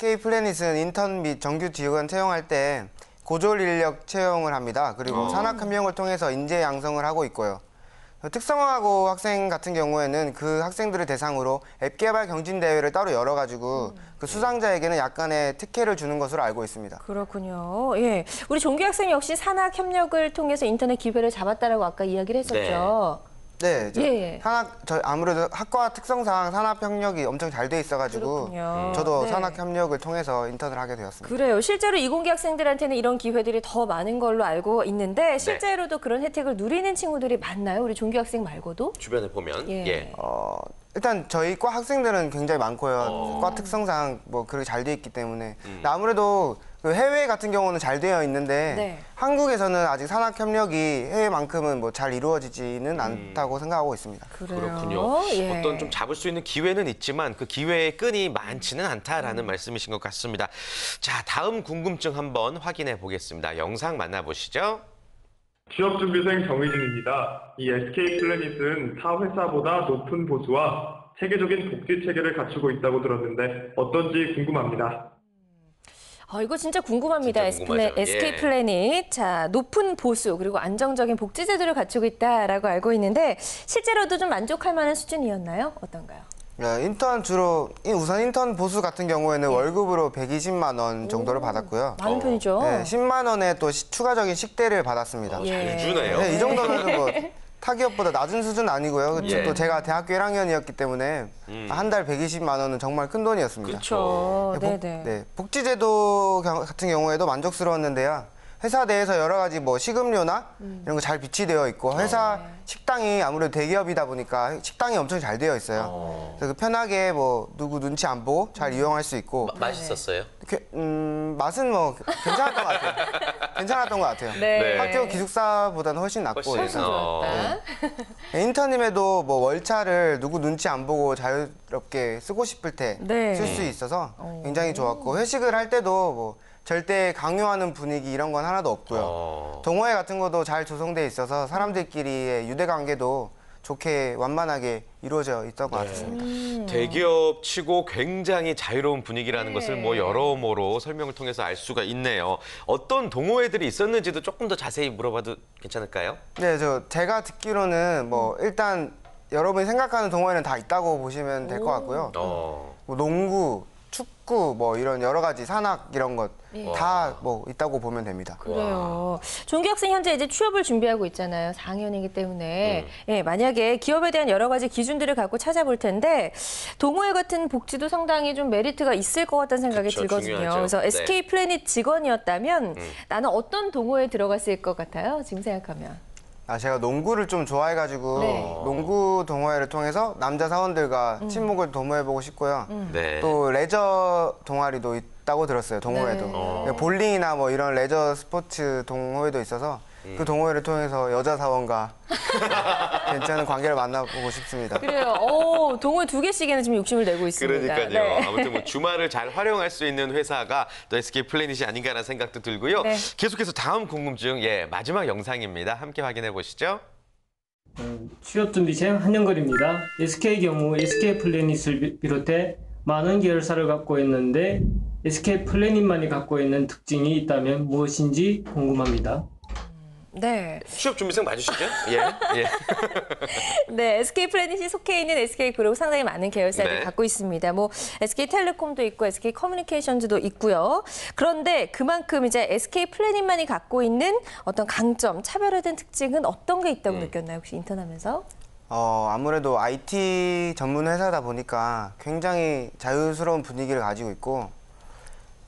SK 플래닛은 인턴 및 정규 직원 채용할 때 고졸 인력 채용을 합니다. 그리고 산학 협력을 통해서 인재 양성을 하고 있고요. 특성화고 학생 같은 경우에는 그 학생들을 대상으로 앱 개발 경진 대회를 따로 열어가지고 그 수상자에게는 약간의 특혜를 주는 것으로 알고 있습니다. 그렇군요. 예, 우리 종규 학생 역시 산학 협력을 통해서 인터넷 기회를 잡았다라고 아까 이야기를 했었죠. 네, 예. 아무래도 학과 특성상 산학 협력이 엄청 잘 돼 있어가지고 그렇군요. 저도 네. 산학 협력을 통해서 인턴을 하게 되었습니다. 그래요. 실제로 이공계 학생들한테는 이런 기회들이 더 많은 걸로 알고 있는데 실제로도 그런 혜택을 누리는 친구들이 많나요? 우리 종규 학생 말고도? 주변에 보면. 예. 일단 저희 과 학생들은 굉장히 많고요. 과 특성상 뭐 그렇게 잘 돼 있기 때문에 근데 아무래도 그 해외 같은 경우는 잘 되어 있는데 네. 한국에서는 아직 산학 협력이 해외만큼은 뭐 잘 이루어지지는 않다고 생각하고 있습니다. 그렇군요. 예. 어떤 좀 잡을 수 있는 기회는 있지만 그 기회의 끈이 많지는 않다라는 말씀이신 것 같습니다. 자, 다음 궁금증 한번 확인해 보겠습니다. 영상 만나보시죠. 취업준비생 정의진입니다. 이 SK 플래닛은 타 회사보다 높은 보수와 체계적인 복지 체계를 갖추고 있다고 들었는데 어떤지 궁금합니다. 이거 진짜 궁금합니다. 진짜 궁금하죠. SK 예. 플래닛. 자, 높은 보수 그리고 안정적인 복지 제도를 갖추고 있다라고 알고 있는데 실제로도 좀 만족할 만한 수준이었나요? 어떤가요? 인턴 우선 인턴 보수 같은 경우에는 월급으로 120만 원 정도를 받았고요. 많은 편이죠. 네, 10만 원의 또 추가적인 식대를 받았습니다. 잘 주네요. 네, 이 정도면 뭐 타기업보다 낮은 수준 아니고요. 예. 또 제가 대학교 1학년이었기 때문에 한 달 120만 원은 정말 큰 돈이었습니다. 그렇죠. 네, 복지제도 같은 경우에도 만족스러웠는데요. 회사 내에서 여러 가지 뭐 식음료나 이런 거 잘 비치되어 있고 회사 식당이 아무래도 대기업이다 보니까 식당이 엄청 잘 되어 있어요. 그래서 편하게 뭐 누구 눈치 안 보고 잘 이용할 수 있고 맛있었어요? 맛은 뭐 괜찮았던 것 같아요. 괜찮았던 것 같아요. 네. 학교 기숙사보다는 훨씬 낫고 훨씬 그래서. 좋았다. 인턴임에도 뭐 월차를 누구 눈치 안 보고 자유롭게 쓰고 싶을 때 네. 쓸 수 있어서 굉장히 좋았고 회식을 할 때도 뭐 절대 강요하는 분위기 이런 건 하나도 없고요. 동호회 같은 것도 잘 조성돼 있어서 사람들끼리의 유대 관계도 좋게 완만하게 이루어져 있던 것 같습니다. 대기업 치고 굉장히 자유로운 분위기라는 것을 뭐 여러모로 설명을 통해서 알 수가 있네요. 어떤 동호회들이 있었는지도 조금 더 자세히 물어봐도 괜찮을까요? 네, 제가 듣기로는 뭐 일단 여러분이 생각하는 동호회는 다 있다고 보시면 될 것 같고요. 뭐 농구, 축구, 뭐 이런 여러 가지 산악 이런 것 다 뭐 있다고 보면 됩니다. 그래요. 종규 학생 현재 이제 취업을 준비하고 있잖아요. 4학년이기 때문에 예, 만약에 기업에 대한 여러 가지 기준들을 갖고 찾아볼 텐데 동호회 같은 복지도 상당히 좀 메리트가 있을 것 같다는 생각이 그쵸, 들거든요. 중요하죠. 그래서 네. SK 플래닛 직원이었다면 나는 어떤 동호회에 들어갔을 것 같아요? 지금 생각하면. 제가 농구를 좀 좋아해가지고 네. 농구 동호회를 통해서 남자 사원들과 친목을 도모해보고 싶고요. 네. 또 레저 동아리도 있다고 들었어요. 동호회도. 네. 볼링이나 뭐 이런 레저 스포츠 동호회도 있어서 그 동호회를 통해서 여자 사원과 괜찮은 관계를 만나보고 싶습니다. 그래요. 동호회 2개씩에는 지금 욕심을 내고 있습니다. 그러니까요. 네. 아무튼 뭐 주말을 잘 활용할 수 있는 회사가 또 SK 플래닛이 아닌가라는 생각도 들고요. 네. 계속해서 다음 궁금증, 마지막 영상입니다. 함께 확인해 보시죠. 취업준비생 한영걸입니다. SK 경우 SK 플래닛을 비롯해 많은 계열사를 갖고 있는데 SK 플래닛만이 갖고 있는 특징이 있다면 무엇인지 궁금합니다. 네. 취업 준비생 맞으시죠? 예. 네, SK 플래닛이 속해 있는 SK 그룹 상당히 많은 계열사를 네. 갖고 있습니다. 뭐 SK텔레콤도 있고 SK 커뮤니케이션즈도 있고요. 그런데 그만큼 이제 SK 플래닛만이 갖고 있는 어떤 강점, 차별화된 특징은 어떤 게 있다고 느꼈나요? 혹시 인턴하면서? 아무래도 IT 전문 회사다 보니까 굉장히 자유스러운 분위기를 가지고 있고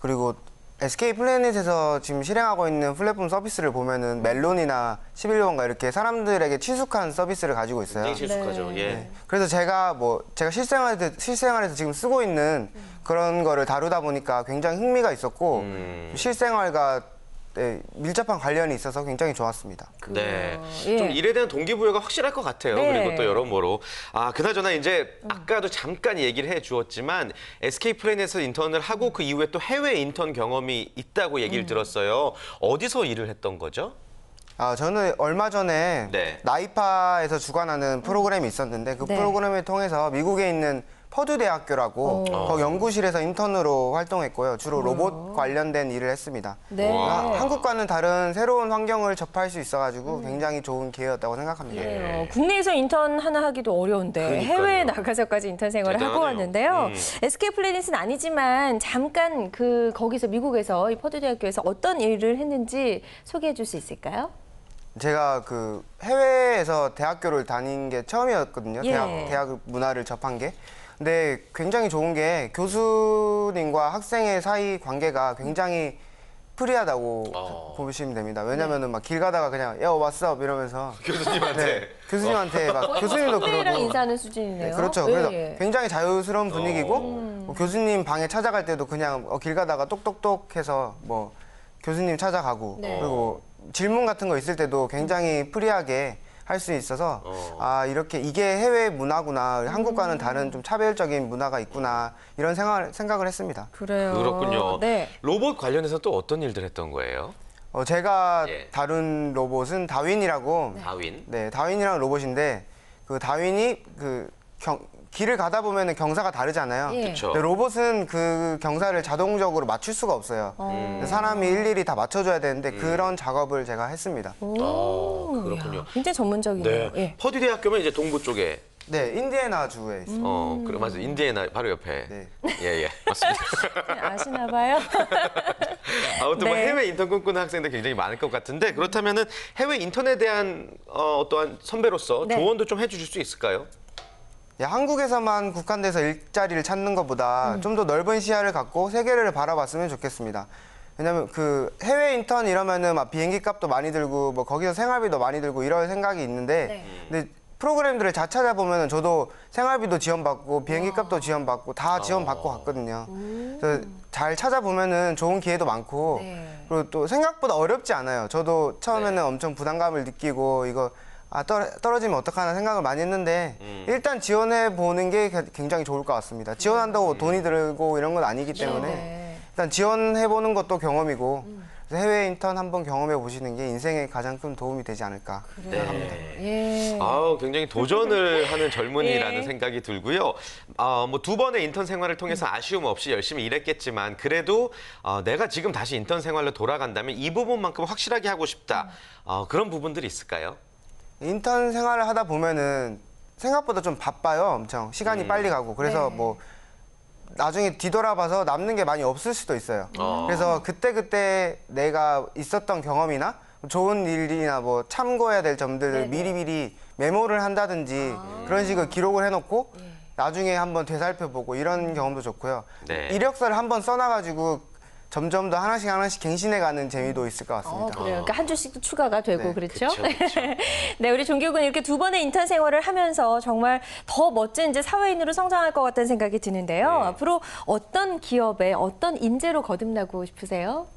그리고 SK 플래닛에서 지금 실행하고 있는 플랫폼 서비스를 보면은 멜론이나 11번가 이렇게 사람들에게 친숙한 서비스를 가지고 있어요. 굉장히 친숙하죠. 네. 그래서 제가 실생활에서 지금 쓰고 있는 그런 거를 다루다 보니까 굉장히 흥미가 있었고 실생활과 밀접한 관련이 있어서 굉장히 좋았습니다. 네. 예. 좀 일에 대한 동기부여가 확실할 것 같아요. 네. 그리고 또 여러모로. 그나저나 이제 아까도 잠깐 얘기를 해 주었지만 SK 플래닛에서 인턴을 하고 그 이후에 또 해외 인턴 경험이 있다고 얘기를 들었어요. 어디서 일을 했던 거죠? 저는 얼마 전에 네. 나이파에서 주관하는 프로그램이 있었는데 그 네. 프로그램을 통해서 미국에 있는 퍼듀 대학교라고 거기 연구실에서 인턴으로 활동했고요. 주로 로봇 관련된 일을 했습니다. 네. 와. 한국과는 다른 새로운 환경을 접할 수 있어가지고 굉장히 좋은 기회였다고 생각합니다. 국내에서 인턴 하나 하기도 어려운데 그러니까요. 해외에 나가서까지 인턴 생활을 하고 대단하네요. 왔는데요. SK 플래닛은 아니지만 잠깐 거기서 미국에서 이 퍼듀 대학교에서 어떤 일을 했는지 소개해 줄 수 있을까요? 제가 그 해외에서 대학교를 다닌 게 처음이었거든요. 예. 대학 문화를 접한 게. 근데 굉장히 좋은 게 교수님과 학생의 사이 관계가 굉장히 프리하다고 보시면 됩니다. 왜냐면은 막 길 가다가 그냥 야, 왓썹 이러면서 교수님한테. 교수님한테 막 교수님도 선배랑 그러고 인사하는 수준이네요. 네, 그렇죠. 예, 그래서 예. 굉장히 자유스러운 분위기고 뭐 교수님 방에 찾아갈 때도 그냥 길 가다가 똑똑똑 해서 뭐 교수님 찾아가고 네. 그리고 질문 같은 거 있을 때도 굉장히 프리하게 할 수 있어서 아 이렇게 이게 해외 문화구나 한국과는 다른 좀 차별적인 문화가 있구나 이런 생각을 했습니다. 그래요. 그렇군요. 네. 로봇 관련해서 또 어떤 일들 했던 거예요? 제가 예. 다룬 로봇은 다윈이라고 다윈? 네 다윈이라는 로봇인데 그 다윈이 길을 가다 보면은 경사가 다르잖아요. 예. 그쵸. 근데 로봇은 그 경사를 자동적으로 맞출 수가 없어요. 사람이 일일이 다 맞춰줘야 되는데 그런 작업을 제가 했습니다. 그렇군요. 이야, 굉장히 전문적이네요. 네. 예. 퍼듀 대학교면 이제 동부 쪽에 네, 인디애나 주에 있습니다. 그래 맞아요. 인디애나 바로 옆에. 네. 예, 맞습니다. 아시나 봐요. 아무튼 뭐 네. 해외 인턴 꿈꾸는 학생들 굉장히 많을 것 같은데 그렇다면은 해외 인턴에 대한 어떠한 선배로서 네. 조언도 좀 해주실 수 있을까요? 한국에서만 국한돼서 일자리를 찾는 것보다 좀 더 넓은 시야를 갖고 세계를 바라봤으면 좋겠습니다. 왜냐면 그 해외 인턴 이러면은 막 비행기 값도 많이 들고 뭐 거기서 생활비도 많이 들고 이럴 생각이 있는데 근데 프로그램들을 다 찾아보면은 저도 생활비도 지원받고 비행기 값도 지원받고 다 지원받고 갔거든요. 그래서 잘 찾아보면은 좋은 기회도 많고 네. 그리고 또 생각보다 어렵지 않아요. 저도 처음에는 엄청 부담감을 느끼고 이거 떨어지면 어떡하나 생각을 많이 했는데 일단 지원해 보는 게 굉장히 좋을 것 같습니다. 지원한다고 돈이 들고 이런 건 아니기 때문에 네. 일단 지원해 보는 것도 경험이고 그래서 해외 인턴 한번 경험해 보시는 게 인생에 가장 큰 도움이 되지 않을까 생각합니다. 예. 굉장히 도전을 하는 젊은이라는 예. 생각이 들고요. 뭐 두 번의 인턴 생활을 통해서 아쉬움 없이 열심히 일했겠지만 그래도 내가 지금 다시 인턴 생활로 돌아간다면 이 부분만큼 확실하게 하고 싶다. 그런 부분들이 있을까요? 인턴 생활을 하다 보면은 생각보다 좀 바빠요. 엄청 시간이 빨리 가고 그래서 네. 뭐 나중에 뒤돌아봐서 남는 게 많이 없을 수도 있어요. 그래서 그때 내가 있었던 경험이나 좋은 일이나 뭐 참고해야 될 점들을 미리미리 메모를 한다든지 그런 식으로 기록을 해놓고 나중에 한번 되살펴보고 이런 경험도 좋고요. 네. 이력서를 한번 써놔가지고 점점 더 하나씩 갱신해가는 재미도 있을 것 같습니다. 그래요. 그러니까 한 줄씩도 추가가 되고 네, 그렇죠. 그쵸, 그쵸. 네, 우리 종규군 이렇게 두 번의 인턴 생활을 하면서 정말 더 멋진 이제 사회인으로 성장할 것 같다는 생각이 드는데요. 앞으로 어떤 기업에 어떤 인재로 거듭나고 싶으세요?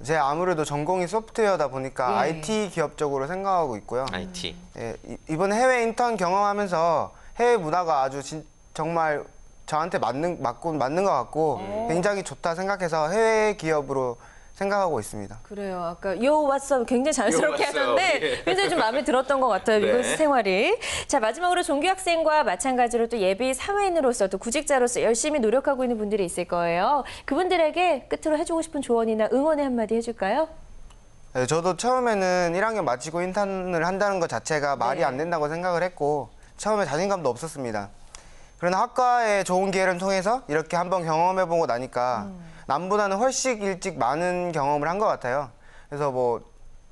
제 아무래도 전공이 소프트웨어다 보니까 예. IT 기업 쪽으로 생각하고 있고요. IT. 예, 이번 해외 인턴 경험하면서 해외 문화가 아주 정말 저한테 맞는 것 같고 굉장히 좋다 생각해서 해외 기업으로 생각하고 있습니다. 그래요. 아까 요 왓썹 굉장히 자연스럽게 요 왓썹, 하던데 예. 굉장히 좀 마음에 들었던 것 같아요. 네. 미국 생활이. 자, 마지막으로 종규 학생과 마찬가지로 또 예비 사회인으로서 또 구직자로서 열심히 노력하고 있는 분들이 있을 거예요. 그분들에게 끝으로 해주고 싶은 조언이나 응원의 한마디 해줄까요? 네, 저도 처음에는 1학년 마치고 인턴을 한다는 것 자체가 말이 안 된다고 생각을 했고 처음에 자신감도 없었습니다. 그러나 학과의 좋은 기회를 통해서 이렇게 한번 경험해보고 나니까 남보다는 훨씬 일찍 많은 경험을 한 것 같아요. 그래서 뭐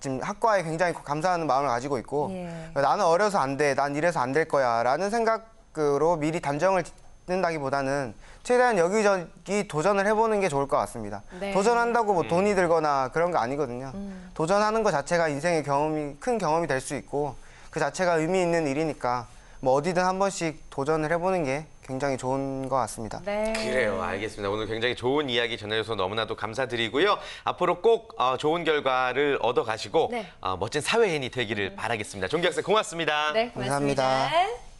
지금 학과에 굉장히 감사하는 마음을 가지고 있고 나는 어려서 안 돼, 난 이래서 안 될 거야 라는 생각으로 미리 단정을 짓는다기보다는 최대한 여기저기 도전을 해보는 게 좋을 것 같습니다. 네. 도전한다고 뭐 돈이 들거나 그런 거 아니거든요. 도전하는 것 자체가 인생의 큰 경험이 될 수 있고 그 자체가 의미 있는 일이니까 뭐 어디든 한 번씩 도전을 해보는 게 굉장히 좋은 것 같습니다. 네. 그래요. 알겠습니다. 오늘 굉장히 좋은 이야기 전해줘서 너무나도 감사드리고요. 앞으로 꼭 좋은 결과를 얻어가시고 네. 멋진 사회인이 되기를 바라겠습니다. 종규 학생 고맙습니다. 네, 고맙습니다. 감사합니다.